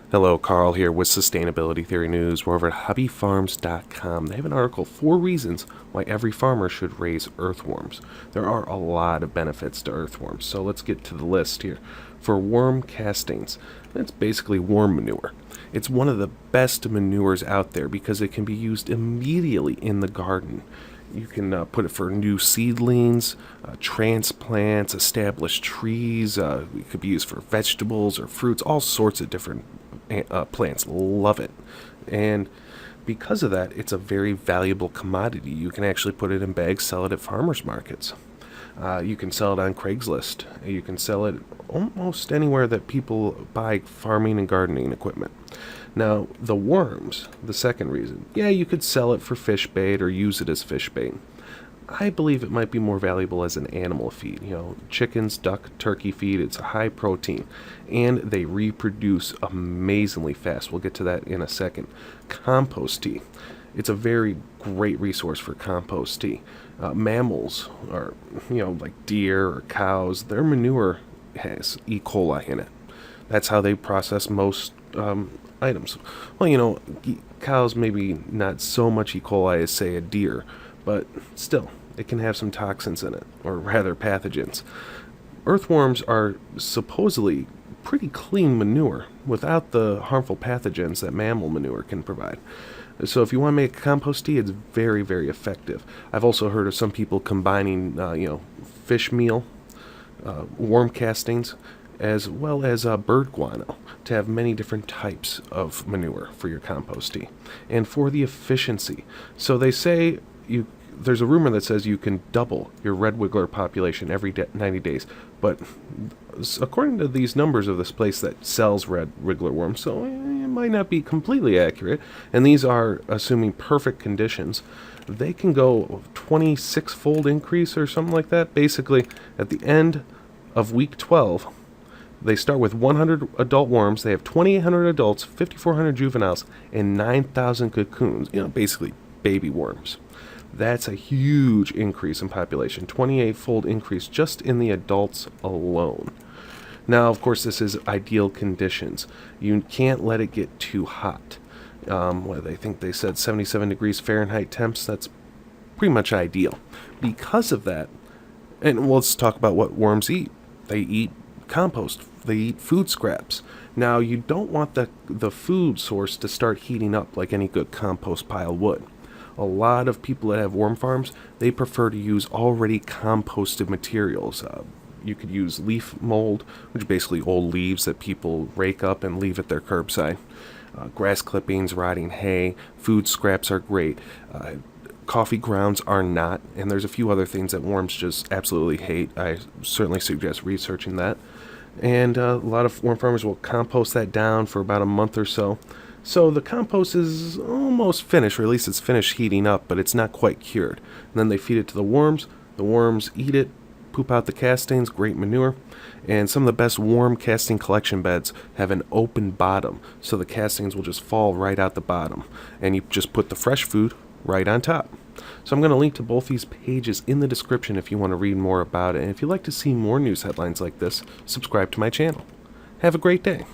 Hello, Carl here with Sustainability Theory News. We're over at hobbyfarms.com. They have an article, 4 reasons why every farmer should raise earthworms. There are a lot of benefits to earthworms, so let's get to the list here. For worm castings, it's basically worm manure. It's one of the best manures out there because it can be used immediately in the garden. You can put it for new seedlings, transplants, established trees. It could be used for vegetables or fruits, all sorts of different plants. Love it. And because of that, it's a very valuable commodity. You can actually put it in bags, sell it at farmers markets. You can sell it on Craigslist. You can sell it almost anywhere that people buy farming and gardening equipment. Now, the worms, the second reason. Yeah, you could sell it for fish bait or use it as fish bait. I believe it might be more valuable as an animal feed. Chickens, duck, turkey feed, it's a high protein. And they reproduce amazingly fast. We'll get to that in a second. Compost tea. It's a very great resource for compost tea. Mammals, or like deer or cows, their manure has E. coli in it. That's how they process most items. Well, cows maybe not so much E. coli as, say, a deer, but still, it can have some toxins in it, or rather pathogens. Earthworms are supposedly pretty clean manure without the harmful pathogens that mammal manure can provide. So if you want to make compost tea, it's very, very effective. I've also heard of some people combining, fish meal, worm castings, as well as bird guano to have many different types of manure for your compost tea. And for the efficiency, so they say there's a rumor that says you can double your red wiggler population every 90 days, but according to these numbers of this place that sells red wiggler worms, so it might not be completely accurate, and these are assuming perfect conditions, they can go 26-fold increase or something like that. Basically, at the end of week 12, they start with 100 adult worms. They have 2,800 adults, 5,400 juveniles, and 9,000 cocoons. Basically baby worms. That's a huge increase in population, 28-fold increase just in the adults alone. Now, of course, this is ideal conditions. You can't let it get too hot. I think they said 77 degrees Fahrenheit temps. That's pretty much ideal. Because of that, and let's talk about what worms eat. They eat compost. They eat food scraps. Now, you don't want the food source to start heating up like any good compost pile would. A lot of people that have worm farms, they prefer to use already composted materials. You could use leaf mold, which is basically old leaves that people rake up and leave at their curbside. Grass clippings, rotting hay, food scraps are great. Coffee grounds are not, and there's a few other things that worms just absolutely hate. I certainly suggest researching that. And a lot of worm farmers will compost that down for about a month or so. So the compost is almost finished, or at least it's finished heating up, but it's not quite cured. And then they feed it to the worms eat it, poop out the castings, great manure. And some of the best worm casting collection beds have an open bottom, so the castings will just fall right out the bottom. And you just put the fresh food right on top. So I'm going to link to both these pages in the description if you want to read more about it. And if you'd like to see more news headlines like this, subscribe to my channel. Have a great day.